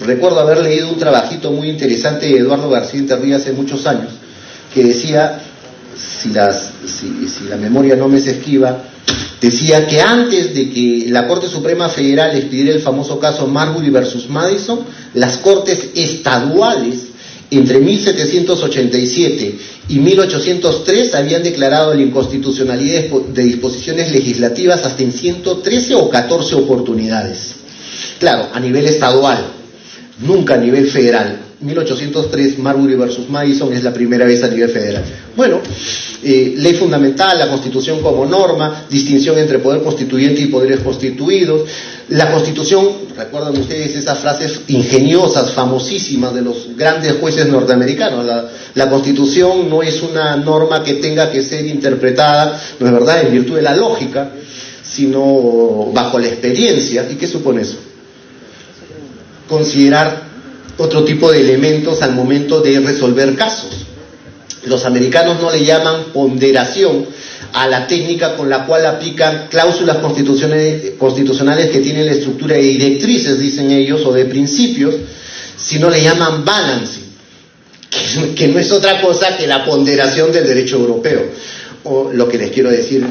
recuerdo haber leído un trabajito muy interesante de Eduardo García Interría hace muchos años, que decía, si la memoria no me es esquiva, decía que antes de que la Corte Suprema Federal expidiera el famoso caso Marbury versus Madison, las cortes estaduales entre 1787 y 1803 habían declarado la inconstitucionalidad de disposiciones legislativas hasta en 113 o 14 oportunidades. Claro, a nivel estadual, nunca a nivel federal. 1803, Marbury versus Madison, es la primera vez a nivel federal. Bueno, ley fundamental, la Constitución como norma, distinción entre poder constituyente y poderes constituidos. La Constitución, recuerdan ustedes esas frases ingeniosas, famosísimas de los grandes jueces norteamericanos, la Constitución no es una norma que tenga que ser interpretada, no es verdad, en virtud de la lógica, sino bajo la experiencia. ¿Y qué supone eso? Considerar otro tipo de elementos al momento de resolver casos. Los americanos no le llaman ponderación a la técnica con la cual aplican cláusulas constitucionales que tienen la estructura de directrices, dicen ellos, o de principios, sino le llaman balancing, que no es otra cosa que la ponderación del derecho europeo. O lo que les quiero decir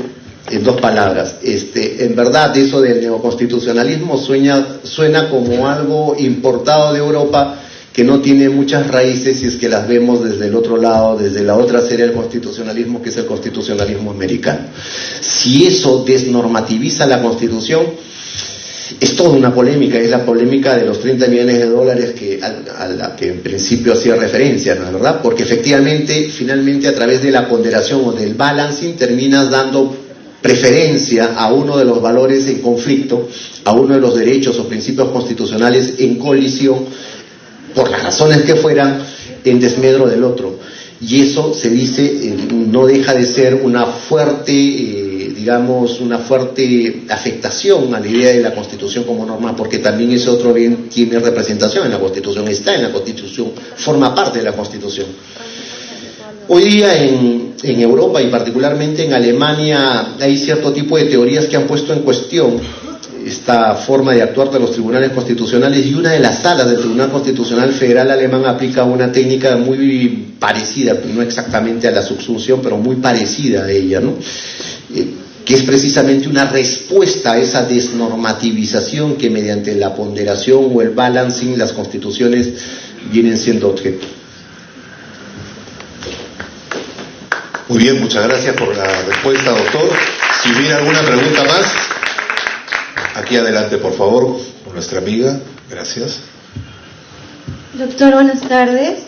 en dos palabras, en verdad eso del neoconstitucionalismo suena como algo importado de Europa, que no tiene muchas raíces si es que las vemos desde el otro lado, desde la otra serie del constitucionalismo, que es el constitucionalismo americano. Si eso desnormativiza la Constitución, es toda una polémica, es la polémica de los 30 millones de dólares a la que en principio hacía referencia, ¿no es verdad? Porque efectivamente, finalmente, a través de la ponderación o del balancing, terminas dando preferencia a uno de los valores en conflicto, a uno de los derechos o principios constitucionales en colisión, por las razones que fueran, en desmedro del otro. Y eso, se dice, no deja de ser una fuerte, una fuerte afectación a la idea de la Constitución como norma, porque también ese otro bien tiene representación en la Constitución, está en la Constitución, forma parte de la Constitución. Hoy día en Europa y particularmente en Alemania hay cierto tipo de teorías que han puesto en cuestión esta forma de actuar de los tribunales constitucionales, y una de las salas del Tribunal Constitucional Federal alemán aplica una técnica muy parecida, no exactamente a la subsunción, pero muy parecida a ella, ¿no? Que es precisamente una respuesta a esa desnormativización que mediante la ponderación o el balancing las constituciones vienen siendo objeto. Muy bien, muchas gracias por la respuesta, doctor. Si hubiera alguna pregunta más, aquí adelante, por favor, con nuestra amiga. Gracias. Doctor, buenas tardes.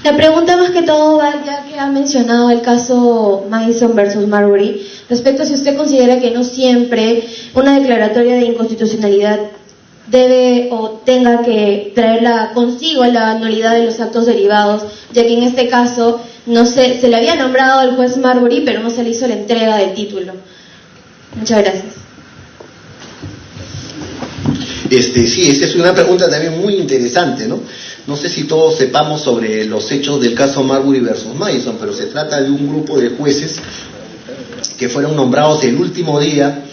La pregunta más que todo va, ya que ha mencionado el caso Madison versus Marbury, respecto a si usted considera que no siempre una declaratoria de inconstitucionalidad debe o tenga que traerla consigo la nulidad de los actos derivados, ya que en este caso no se le había nombrado al juez Marbury, pero no se le hizo la entrega del título. Muchas gracias. Sí, esa es una pregunta también muy interesante, ¿no? No sé si todos sepamos sobre los hechos del caso Marbury versus Madison, pero se trata de un grupo de jueces que fueron nombrados el último día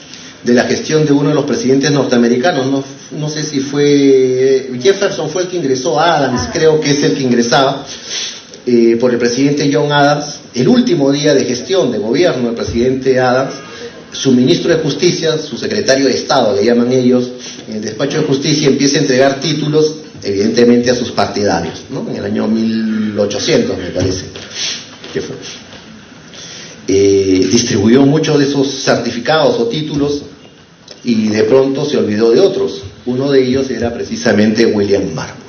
de la gestión de uno de los presidentes norteamericanos. No sé si fue Jefferson, fue el que ingresó, a Adams, creo que es el que ingresaba, por el presidente John Adams. El último día de gestión de gobierno del presidente Adams, su ministro de Justicia, su secretario de Estado, le llaman ellos, en el despacho de Justicia, empieza a entregar títulos, evidentemente, a sus partidarios, ¿no? En el año 1800, me parece que fue. Distribuyó muchos de esos certificados o títulos y de pronto se olvidó de otros. Uno de ellos era precisamente William Marbury.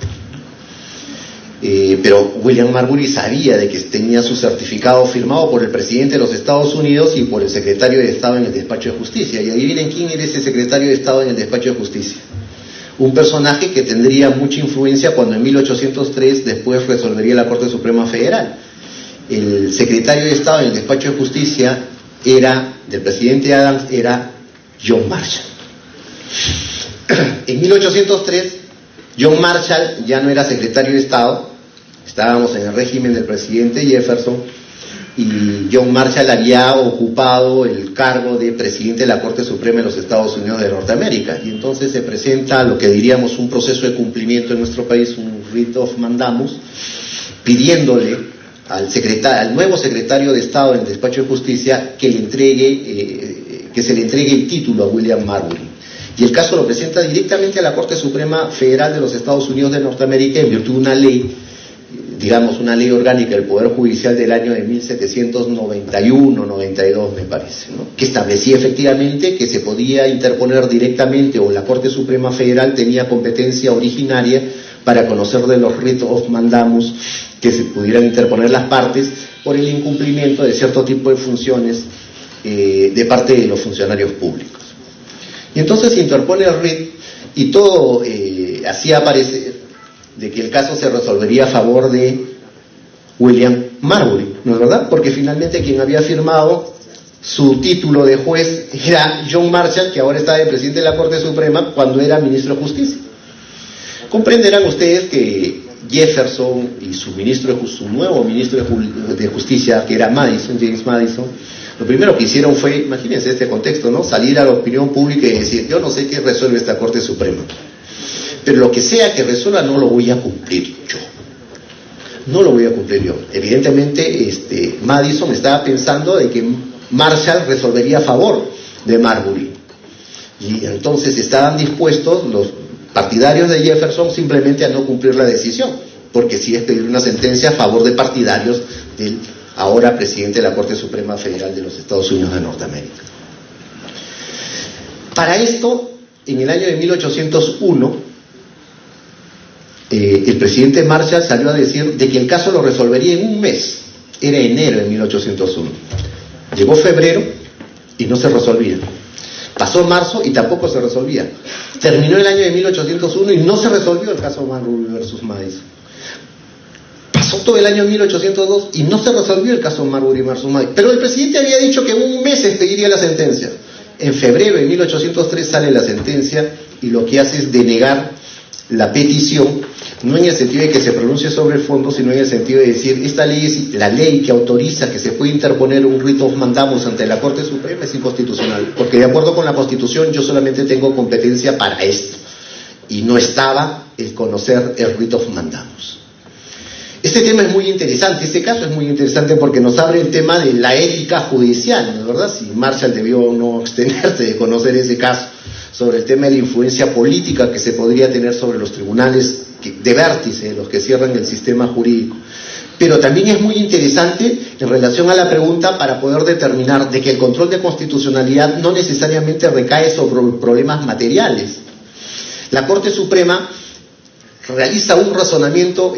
Pero William Marbury sabía de que tenía su certificado firmado por el presidente de los Estados Unidos y por el secretario de Estado en el despacho de Justicia. Y adivinen quién era ese secretario de Estado en el despacho de Justicia. Un personaje que tendría mucha influencia cuando en 1803 después resolvería la Corte Suprema Federal. El secretario de Estado en el despacho de Justicia del presidente Adams, era John Marshall. En 1803, John Marshall ya no era secretario de Estado, estábamos en el régimen del presidente Jefferson, y John Marshall había ocupado el cargo de presidente de la Corte Suprema de los Estados Unidos de Norteamérica, y entonces se presenta lo que diríamos un proceso de cumplimiento en nuestro país, un writ of mandamus, pidiéndole al nuevo secretario de Estado en el Despacho de Justicia que se le entregue el título a William Marbury. Y el caso lo presenta directamente a la Corte Suprema Federal de los Estados Unidos de Norteamérica en virtud de una ley, digamos una ley orgánica del Poder Judicial del año de 1791-92 me parece, ¿no? Que establecía efectivamente que se podía interponer directamente, o la Corte Suprema Federal tenía competencia originaria para conocer de los writ of mandamus que se pudieran interponer las partes por el incumplimiento de cierto tipo de funciones de parte de los funcionarios públicos. Y entonces se interpone el writ y todo hacía parecer de que el caso se resolvería a favor de William Marbury, ¿no es verdad? Porque finalmente quien había firmado su título de juez era John Marshall, que ahora está de presidente de la Corte Suprema cuando era ministro de Justicia. Comprenderán ustedes que Jefferson y su nuevo ministro de Justicia, que era James Madison, lo primero que hicieron fue, imagínense este contexto, ¿no? Salir a la opinión pública y decir, yo no sé qué resuelve esta Corte Suprema, pero lo que sea que resuelva no lo voy a cumplir yo. No lo voy a cumplir yo. Evidentemente, Madison estaba pensando de que Marshall resolvería a favor de Marbury. Y entonces estaban dispuestos los partidarios de Jefferson simplemente a no cumplir la decisión, porque sí es pedir una sentencia a favor de partidarios del ahora presidente de la Corte Suprema Federal de los Estados Unidos de Norteamérica. Para esto, en el año de 1801, el presidente Marshall salió a decir de que el caso lo resolvería en un mes. Era enero de 1801. Llegó febrero y no se resolvía. Pasó marzo y tampoco se resolvía. Terminó el año de 1801 y no se resolvió el caso Marbury versus Madison. Pasó todo el año 1802 y no se resolvió el caso Marbury versus Madison. Pero el presidente había dicho que en un mes expediría la sentencia. En febrero de 1803 sale la sentencia y lo que hace es denegar la petición, no en el sentido de que se pronuncie sobre el fondo, sino en el sentido de decir, esta ley es la ley que autoriza que se puede interponer un writ of mandamus ante la Corte Suprema, es inconstitucional, porque de acuerdo con la Constitución yo solamente tengo competencia para esto, y no estaba el conocer el writ of mandamus. Este tema es muy interesante, este caso es muy interesante porque nos abre el tema de la ética judicial, ¿no es verdad? Si Marshall debió o no abstenerse de conocer ese caso, sobre el tema de la influencia política que se podría tener sobre los tribunales de vértice, los que cierran el sistema jurídico. Pero también es muy interesante en relación a la pregunta para poder determinar de que el control de constitucionalidad no necesariamente recae sobre problemas materiales. La Corte Suprema realiza un razonamiento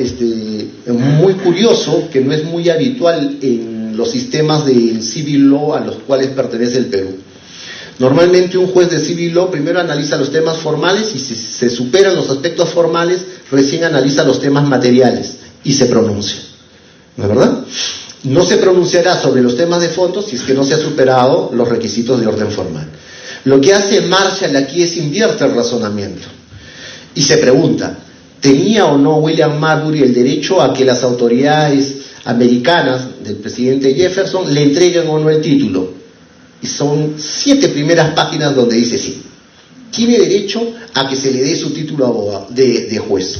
muy curioso, que no es muy habitual en los sistemas del civil law a los cuales pertenece el Perú. Normalmente un juez de civil law primero analiza los temas formales y si se superan los aspectos formales, recién analiza los temas materiales y se pronuncia. ¿No es verdad? No se pronunciará sobre los temas de fondo si es que no se ha superado los requisitos de orden formal. Lo que hace Marshall aquí es invierte el razonamiento y se pregunta, ¿tenía o no William Marbury el derecho a que las autoridades americanas del presidente Jefferson le entreguen o no el título? Y son 7 primeras páginas donde dice sí. Tiene derecho a que se le dé su título de juez.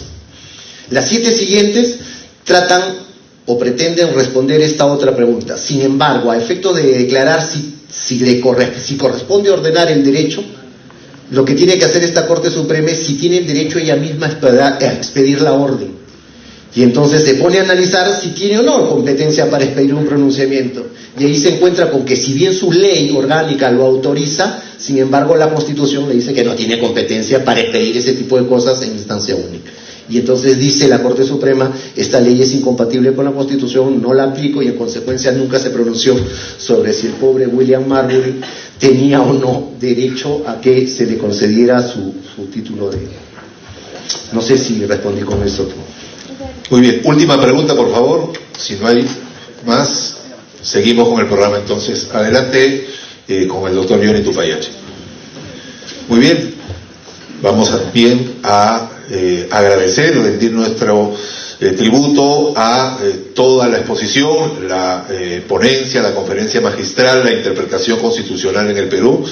Las 7 siguientes tratan o pretenden responder esta otra pregunta. Sin embargo, a efecto de declarar si corresponde ordenar el derecho, lo que tiene que hacer esta Corte Suprema es si tiene el derecho ella misma a expedir la orden. Y entonces se pone a analizar si tiene o no competencia para expedir un pronunciamiento. Y ahí se encuentra con que si bien su ley orgánica lo autoriza, sin embargo la Constitución le dice que no tiene competencia para expedir ese tipo de cosas en instancia única. Y entonces dice la Corte Suprema, esta ley es incompatible con la Constitución, no la aplico, y en consecuencia nunca se pronunció sobre si el pobre William Marbury tenía o no derecho a que se le concediera su título de... No sé si respondí con eso. Muy bien, última pregunta por favor, si no hay más, seguimos con el programa entonces. Adelante con el doctor Johnny Tupayache. Muy bien, vamos a agradecer, rendir nuestro tributo a toda la exposición, la ponencia, la conferencia magistral, la interpretación constitucional en el Perú,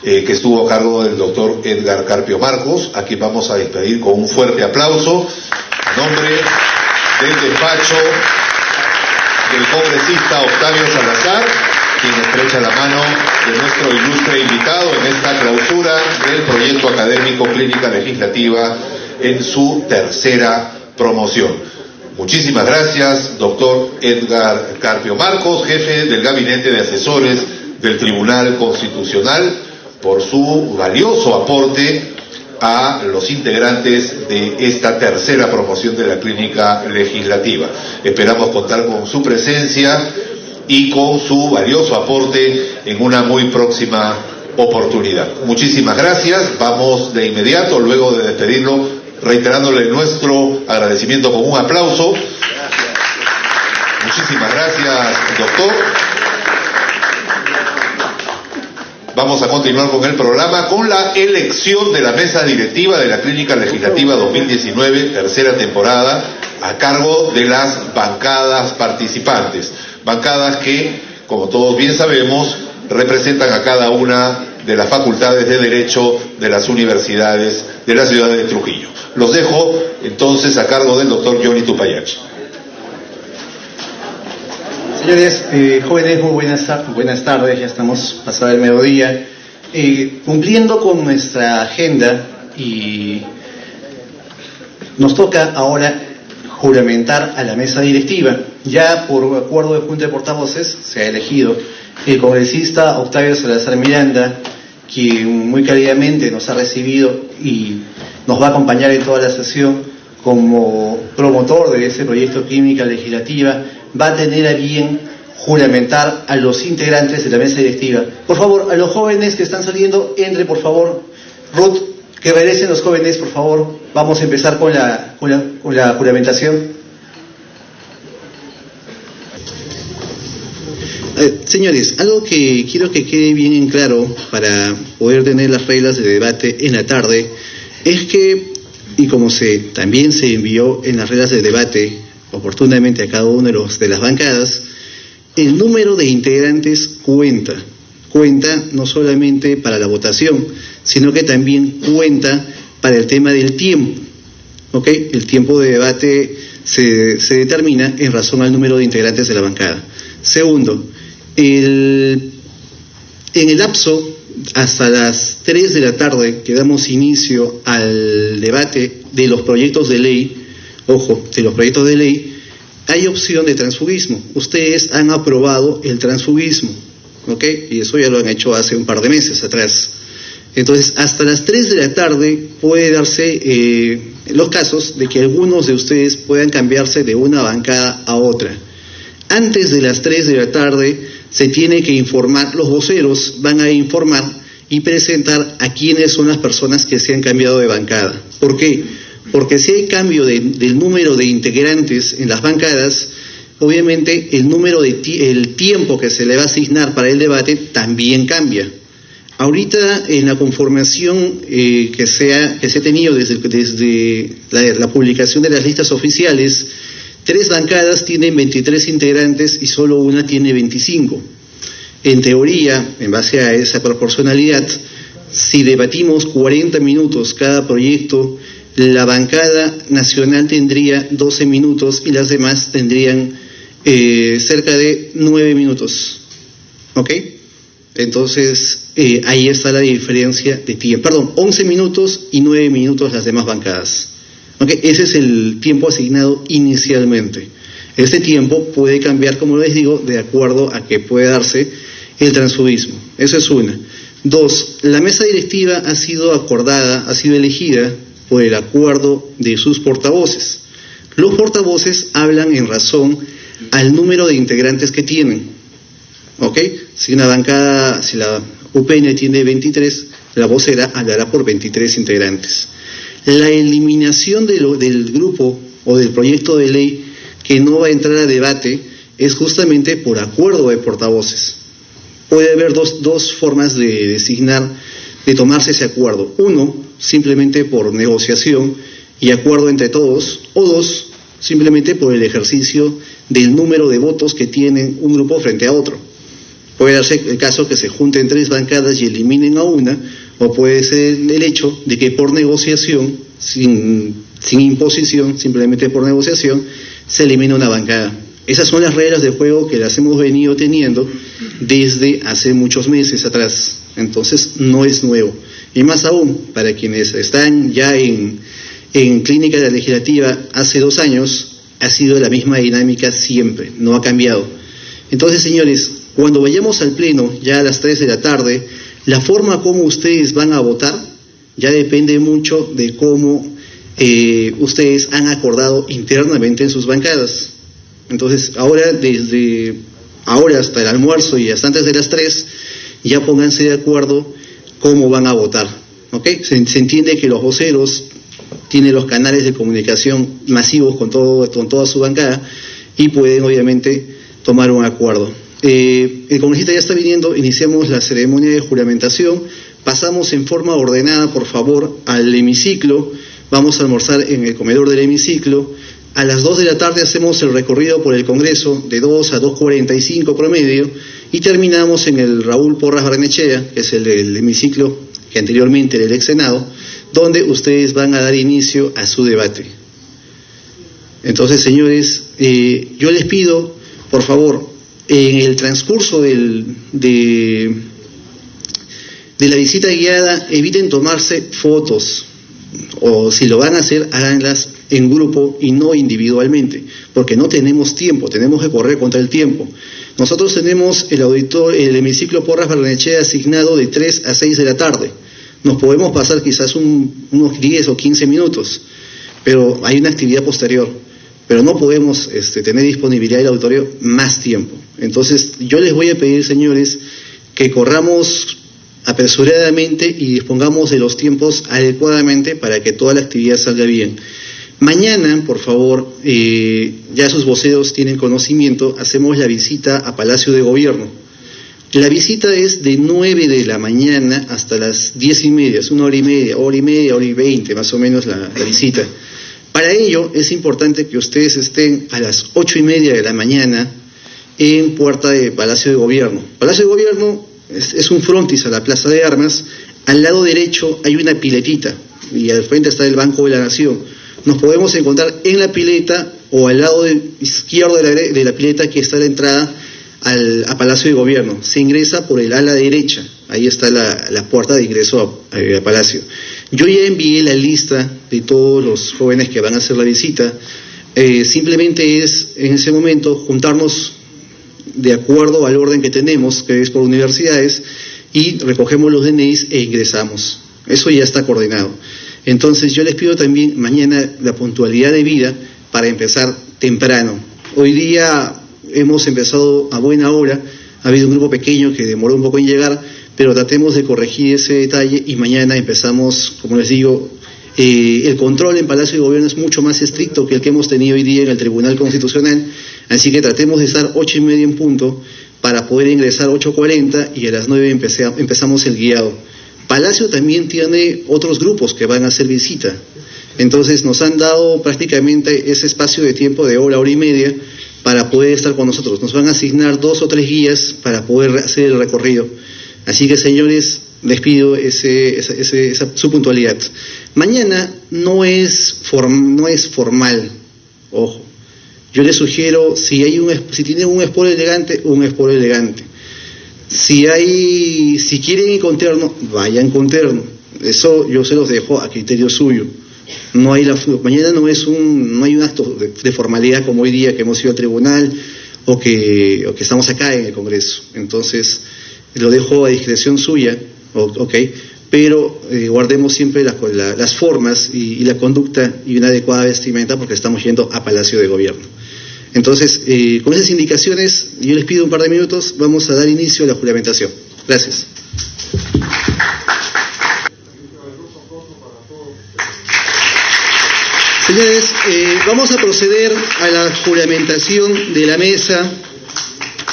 que estuvo a cargo del doctor Edgar Carpio Marcos, a quien vamos a despedir con un fuerte aplauso, a nombre del despacho del congresista Octavio Salazar, quien estrecha la mano de nuestro ilustre invitado en esta clausura del proyecto académico Clínica Legislativa en su tercera promoción. Muchísimas gracias, doctor Edgar Carpio Marcos, jefe del Gabinete de Asesores del Tribunal Constitucional, por su valioso aporte a los integrantes de esta tercera promoción de la Clínica Legislativa. Esperamos contar con su presencia y con su valioso aporte en una muy próxima oportunidad. Muchísimas gracias. Vamos de inmediato, luego de despedirlo, reiterándole nuestro agradecimiento con un aplauso. Muchísimas gracias, doctor. Vamos a continuar con el programa con la elección de la mesa directiva de la Clínica Legislativa 2019, tercera temporada, a cargo de las bancadas participantes. Bancadas que, como todos bien sabemos, representan a cada una de las facultades de Derecho de las universidades de la ciudad de Trujillo. Los dejo entonces a cargo del doctor Johnny Tupayachi. Señores, jóvenes, muy buenas tardes, ya estamos pasado el mediodía. Cumpliendo con nuestra agenda, y nos toca ahora juramentar a la mesa directiva. Ya por acuerdo de Junta de Portavoces se ha elegido el congresista Octavio Salazar Miranda, quien muy cálidamente nos ha recibido y nos va a acompañar en toda la sesión como promotor de ese proyecto Clínica Legislativa. Va a tener a bien juramentar a los integrantes de la mesa directiva. Por favor, a los jóvenes que están saliendo, entre por favor. Ruth, que regresen los jóvenes, por favor. Vamos a empezar con la juramentación. Señores, algo que quiero que quede bien en claro para poder tener las reglas de debate en la tarde es que, y como también se envió en las reglas de debate oportunamente a cada uno de las bancadas, el número de integrantes cuenta no solamente para la votación, sino que también cuenta para el tema del tiempo, ¿ok? El tiempo de debate se determina en razón al número de integrantes de la bancada. Segundo, en el lapso hasta las 3 de la tarde que damos inicio al debate de los proyectos de ley, hay opción de transfugismo. Ustedes han aprobado el transfugismo, ¿ok? Y eso ya lo han hecho hace un par de meses atrás. Entonces, hasta las 3 de la tarde puede darse los casos de que algunos de ustedes puedan cambiarse de una bancada a otra. Antes de las 3 de la tarde se tiene que informar, los voceros van a informar y presentar a quiénes son las personas que se han cambiado de bancada. ¿Por qué? Porque si hay cambio del número de integrantes en las bancadas, obviamente el tiempo que se le va a asignar para el debate también cambia. Ahorita en la conformación que se ha tenido desde la publicación de las listas oficiales, 3 bancadas tienen 23 integrantes y solo una tiene 25. En teoría, en base a esa proporcionalidad, si debatimos 40 minutos cada proyecto, la bancada nacional tendría 12 minutos y las demás tendrían cerca de 9 minutos. ¿Ok? Entonces, ahí está la diferencia de tiempo. Perdón, 11 minutos y 9 minutos las demás bancadas. ¿Ok? Ese es el tiempo asignado inicialmente. Este tiempo puede cambiar, como les digo, de acuerdo a que puede darse el transfugismo. Eso es una. 2, la mesa directiva ha sido elegida por el acuerdo de sus portavoces. Los portavoces hablan en razón al número de integrantes que tienen. ¿Ok? Si la UPN tiene 23, la vocera hablará por 23 integrantes. La eliminación del grupo o del proyecto de ley que no va a entrar a debate es justamente por acuerdo de portavoces. Puede haber dos formas de designar, de tomarse ese acuerdo. Uno, simplemente por negociación y acuerdo entre todos, o 2, simplemente por el ejercicio del número de votos que tienen un grupo frente a otro. Puede darse el caso que se junten 3 bancadas y eliminen a una, o puede ser el hecho de que por negociación, sin imposición, simplemente por negociación, se elimina una bancada. Esas son las reglas de juego que las hemos venido teniendo desde hace muchos meses atrás. Entonces no es nuevo. Y más aún, para quienes están ya en clínica legislativa hace 2 años, ha sido la misma dinámica siempre, no ha cambiado. Entonces, señores, cuando vayamos al pleno, ya a las 3 de la tarde, la forma como ustedes van a votar ya depende mucho de cómo ustedes han acordado internamente en sus bancadas. Entonces, ahora, desde ahora hasta el almuerzo y hasta antes de las 3, ya pónganse de acuerdo cómo van a votar, ¿ok? Se entiende que los voceros tienen los canales de comunicación masivos con toda su bancada y pueden, obviamente, tomar un acuerdo. El congresista ya está viniendo, iniciamos la ceremonia de juramentación, pasamos en forma ordenada, por favor, al hemiciclo, vamos a almorzar en el comedor del hemiciclo. A las 2 de la tarde hacemos el recorrido por el Congreso de 2 a 2:45 promedio y terminamos en el Raúl Porras Barrenechea, que es el hemiciclo que anteriormente era el ex Senado, donde ustedes van a dar inicio a su debate. Entonces, señores, yo les pido, por favor, en el transcurso de la visita guiada, eviten tomarse fotos, o si lo van a hacer, háganlas en grupo y no individualmente, porque no tenemos tiempo, tenemos que correr contra el tiempo. Nosotros tenemos el hemiciclo Porras Barrenechea asignado de 3 a 6 de la tarde. Nos podemos pasar quizás unos 10 o 15 minutos, pero hay una actividad posterior, pero no podemos tener disponibilidad del auditorio más tiempo. Entonces, yo les voy a pedir, señores, que corramos apresuradamente y dispongamos de los tiempos adecuadamente para que toda la actividad salga bien. Mañana, por favor, ya sus voceros tienen conocimiento, hacemos la visita a Palacio de Gobierno. La visita es de 9 de la mañana hasta las 10:30, es 1 hora y media, hora y 20 más o menos la visita. Para ello es importante que ustedes estén a las 8:30 de la mañana en puerta de Palacio de Gobierno. Palacio de Gobierno es un frontis a la Plaza de Armas. Al lado derecho hay una piletita y al frente está el Banco de la Nación. Nos podemos encontrar en la pileta o al lado izquierdo de la pileta, que está la entrada a Palacio de Gobierno. Se ingresa por el ala derecha, ahí está la puerta de ingreso a Palacio. Yo ya envié la lista de todos los jóvenes que van a hacer la visita. Simplemente es en ese momento juntarnos de acuerdo al orden que tenemos, que es por universidades, y recogemos los DNIs e ingresamos. Eso ya está coordinado. Entonces yo les pido también mañana la puntualidad debida para empezar temprano. Hoy día hemos empezado a buena hora, ha habido un grupo pequeño que demoró un poco en llegar, pero tratemos de corregir ese detalle y mañana empezamos, como les digo, el control en Palacio de Gobierno es mucho más estricto que el que hemos tenido hoy día en el Tribunal Constitucional, así que tratemos de estar 8:30 en punto para poder ingresar 8:40 y a las 9 empezamos el guiado. Palacio también tiene otros grupos que van a hacer visita, entonces nos han dado prácticamente ese espacio de tiempo de hora y media para poder estar con nosotros. Nos van a asignar 2 o 3 guías para poder hacer el recorrido. Así que, señores, les pido su puntualidad. Mañana no es formal, ojo. Yo les sugiero, si tienen un esporo elegante, un esporo elegante. Si quieren ir con terno, vayan con terno. Eso yo se los dejo a criterio suyo. Mañana no hay un acto de formalidad como hoy día que hemos ido al tribunal o que estamos acá en el Congreso. Entonces, lo dejo a discreción suya, ¿ok? Pero guardemos siempre las formas y la conducta y una adecuada vestimenta porque estamos yendo a Palacio de Gobierno. Entonces, con esas indicaciones, yo les pido un par de minutos, vamos a dar inicio a la juramentación. Gracias. Señores, vamos a proceder a la juramentación de la mesa.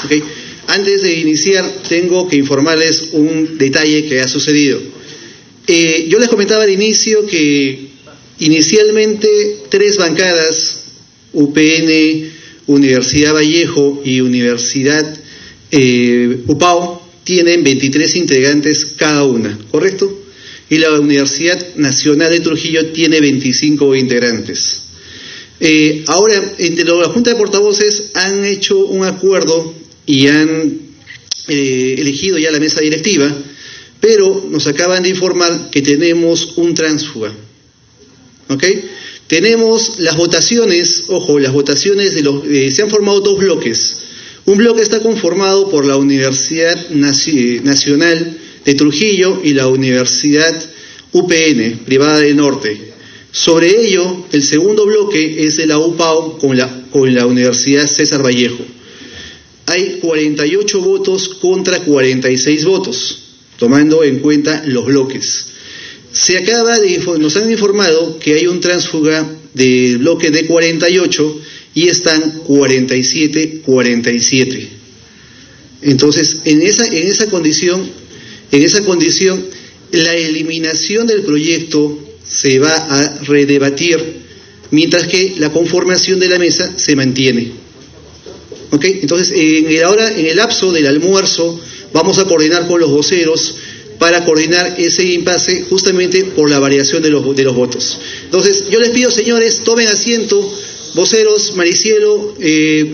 ¿Okay? Antes de iniciar, tengo que informarles un detalle que ha sucedido. Yo les comentaba al inicio que inicialmente 3 bancadas UPN, Universidad Vallejo y Universidad UPAO tienen 23 integrantes cada una, ¿correcto? Y la Universidad Nacional de Trujillo tiene 25 integrantes. Ahora, entre la Junta de Portavoces han hecho un acuerdo y han elegido ya la mesa directiva, pero nos acaban de informar que tenemos un tránsfuga. ¿Ok? Tenemos las votaciones, ojo, las votaciones se han formado dos bloques. Un bloque está conformado por la Universidad Nacional de Trujillo y la Universidad UPN, privada del norte. Sobre ello, el segundo bloque es de la UPAO con la Universidad César Vallejo. Hay 48 votos contra 46 votos, tomando en cuenta los bloques. Nos han informado que hay un tránsfuga del bloque de 48 y están 47-47. Entonces, en esa condición, la eliminación del proyecto se va a redebatir, mientras que la conformación de la mesa se mantiene. ¿Ok? Entonces, en el lapso del almuerzo, vamos a coordinar con los voceros para coordinar ese impasse justamente por la variación de los votos. Entonces, yo les pido, señores, tomen asiento, voceros, Maricielo,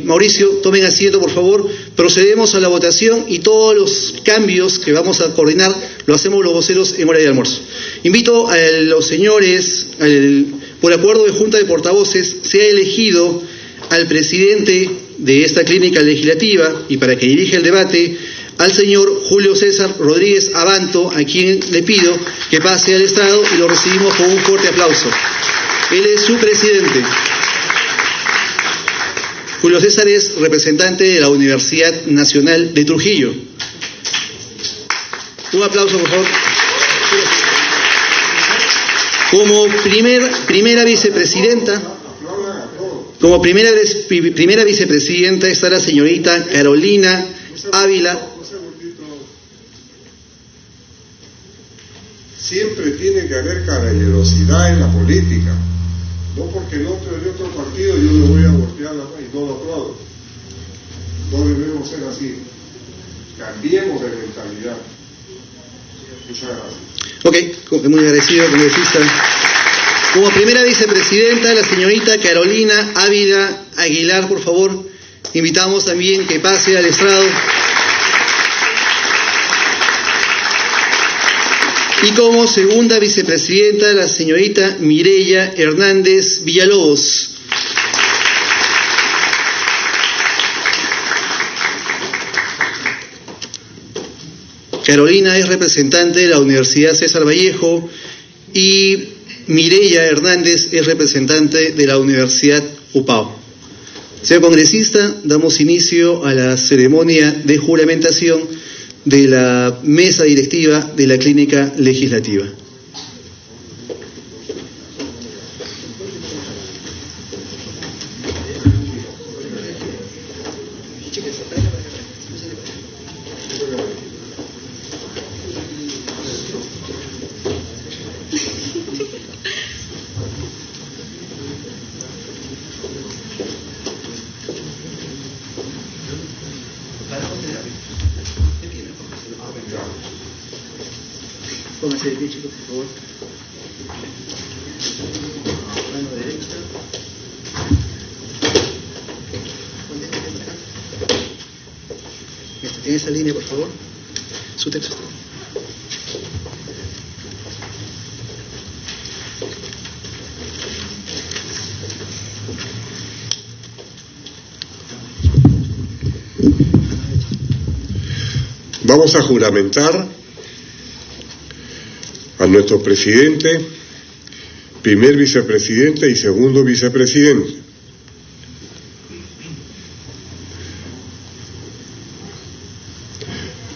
Mauricio, tomen asiento, por favor. Procedemos a la votación y todos los cambios que vamos a coordinar lo hacemos los voceros en hora de almuerzo. Invito a los señores, por acuerdo de Junta de Portavoces, se ha elegido al presidente de esta clínica legislativa y para que dirija el debate, al señor Julio César Rodríguez Abanto, a quien le pido que pase al estrado y lo recibimos con un fuerte aplauso. Él es su presidente. Julio César es representante de la Universidad Nacional de Trujillo. Un aplauso, por favor. Como primera vicepresidenta, está la señorita Carolina Ávila. Siempre tiene que haber caballerosidad en la política. No porque el otro es de otro partido yo le voy a voltear la mano y no lo aplaudo. No debemos ser así. Cambiemos de mentalidad. Muchas gracias. Ok, muy agradecido, congresista. Como primera vicepresidenta, la señorita Carolina Ávila Aguilar, por favor. Invitamos también que pase al estrado. Y como segunda vicepresidenta, la señorita Mireya Hernández Villalobos. Carolina es representante de la Universidad César Vallejo y Mireya Hernández es representante de la Universidad UPAO. Señor congresista, damos inicio a la ceremonia de juramentación de la mesa directiva de la clínica legislativa. Póngase de pie, chicos, por favor. Mano derecha. En esa línea, por favor. Su texto. Vamos a juramentar a nuestro presidente, primer vicepresidente y segundo vicepresidente.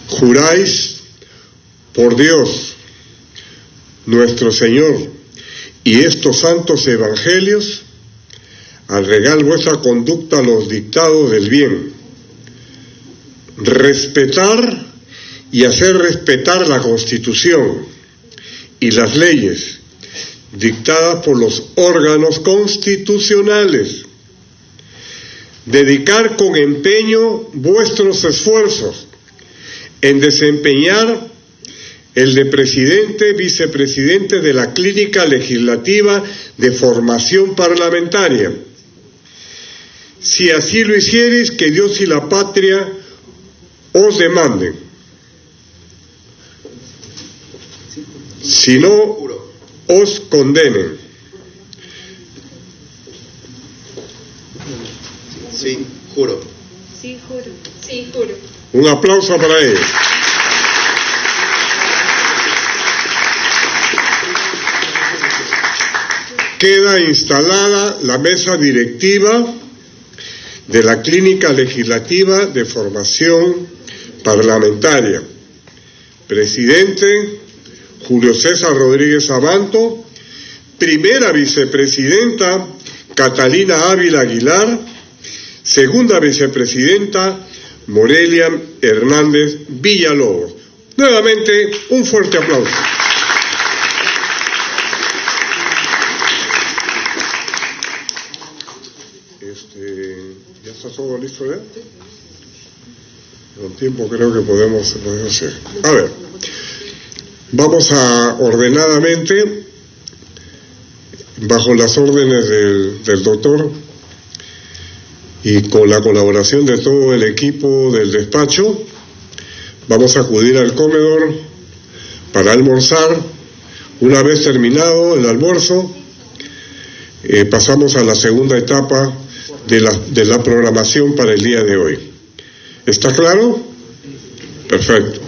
Juráis por Dios, nuestro Señor, y estos santos evangelios, al regar vuestra conducta a los dictados del bien, respetar y hacer respetar la Constitución y las leyes dictadas por los órganos constitucionales, dedicar con empeño vuestros esfuerzos en desempeñar el de presidente, vicepresidente de la Clínica Legislativa de Formación Parlamentaria. Si así lo hiciereis, que Dios y la patria os demanden. Si no, os condenen. Sí, juro. Sí, juro. Sí, juro. Un aplauso para ellos. Queda instalada la mesa directiva de la Clínica Legislativa de Formación Parlamentaria. Presidente, Julio César Rodríguez Abanto. Primera vicepresidenta, Catalina Ávila Aguilar. Segunda vicepresidenta, Morelia Hernández Villalobos. Nuevamente, un fuerte aplauso. ¿Ya está todo listo ya? Con tiempo creo que podemos hacer. A ver, vamos a ordenadamente, bajo las órdenes del doctor y con la colaboración de todo el equipo del despacho, vamos a acudir al comedor para almorzar. Una vez terminado el almuerzo, pasamos a la segunda etapa de la programación para el día de hoy. ¿Está claro? Perfecto.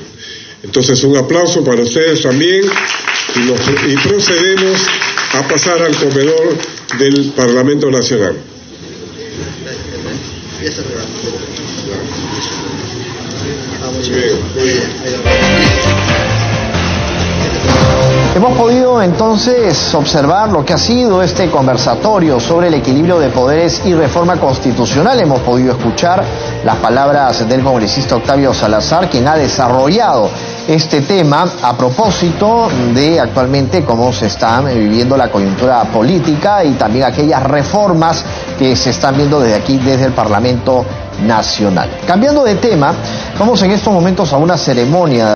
Entonces un aplauso para ustedes también y procedemos a pasar al comedor del Parlamento Nacional. Hemos podido entonces observar lo que ha sido este conversatorio sobre el equilibrio de poderes y reforma constitucional. Hemos podido escuchar las palabras del congresista Octavio Salazar, quien ha desarrollado este tema a propósito de actualmente cómo se está viviendo la coyuntura política y también aquellas reformas que se están viendo desde aquí, desde el Parlamento Nacional. Cambiando de tema, vamos en estos momentos a una ceremonia